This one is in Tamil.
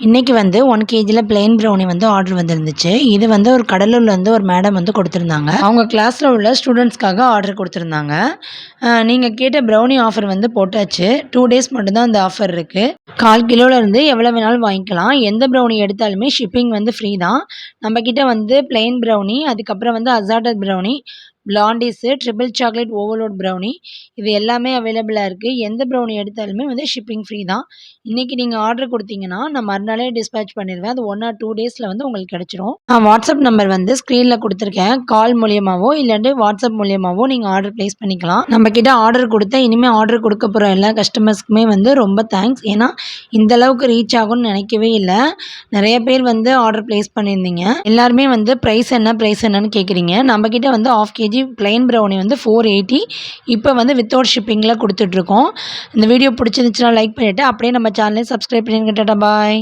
இன்னைக்கு வந்து 1 கேஜில பிளெயின் ப்ரௌனி வந்து ஆர்டர் வந்திருந்துச்சு. இது வந்து ஒரு கடலூர்லேருந்து ஒரு மேடம் வந்து கொடுத்துருந்தாங்க. அவங்க கிளாஸில் உள்ள ஸ்டூடெண்ட்ஸ்க்காக ஆர்டர் கொடுத்துருந்தாங்க. நீங்கள் கேட்ட ப்ரௌனி ஆஃபர் வந்து போட்டாச்சு. 2 டேஸ் மட்டும்தான் அந்த ஆஃபர் இருக்குது. 1/4 கிலோலேருந்து எவ்வளோ வேணாலும் வாங்கிக்கலாம். எந்த ப்ரௌனி எடுத்தாலுமே ஷிப்பிங் வந்து ஃப்ரீ தான். நம்மக்கிட்ட வந்து பிளெயின் ப்ரௌனி, அதுக்கப்புறம் வந்து assorted brownie, blondies, triple chocolate overload brownie இது எல்லாமே அவைலபிளாக இருக்குது. எந்த ப்ரௌனி எடுத்தாலுமே வந்து ஷிப்பிங் ஃப்ரீ தான். இன்றைக்கி நீங்கள் ஆர்டர் கொடுத்தீங்கன்னா நான் மறுநாளே டிஸ்பேட்ச் பண்ணிடுவேன். அது 1 ஆர் 2 டேஸில் வந்து உங்களுக்கு கிடச்சிரும். நான் வாட்ஸ்அப் நம்பர் வந்து ஸ்க்ரீனில் கொடுத்துருக்கேன். கால் மூலியமாகவோ இல்லாட்டி வாட்ஸ்அப் மூலியமாகவோ நீங்கள் ஆர்டர் ப்ளேஸ் பண்ணிக்கலாம். நம்மக்கிட்ட ஆர்டர் கொடுத்தா இனிமேல் ஆர்டர் கொடுக்க போகிற எல்லா கஸ்டமர்ஸ்க்குமே வந்து ரொம்ப தேங்க்ஸ். ஏன்னா இந்தளவுக்கு ரீச் ஆகும்னு நினைக்கவே இல்லை. நிறைய பேர் வந்து ஆர்டர் ப்ளேஸ் பண்ணியிருந்தீங்க. எல்லாருமே வந்து ப்ரைஸ் என்னன்னு கேட்குறீங்க. நம்மக்கிட்ட வந்து 1/2 கேஜி பிளெயின் ப்ரௌனி வந்து 480 இப்போ வந்து வித்தவுட் ஷிப்பிங்கில் கொடுத்துட்ருக்கோம். இந்த வீடியோ பிடிச்சிருந்துச்சுன்னா லைக் பண்ணிவிட்டு அப்படியே நம்ம சேனலை சப்ஸ்கிரைப் பண்ணிடுங்க. டாடா பாய்.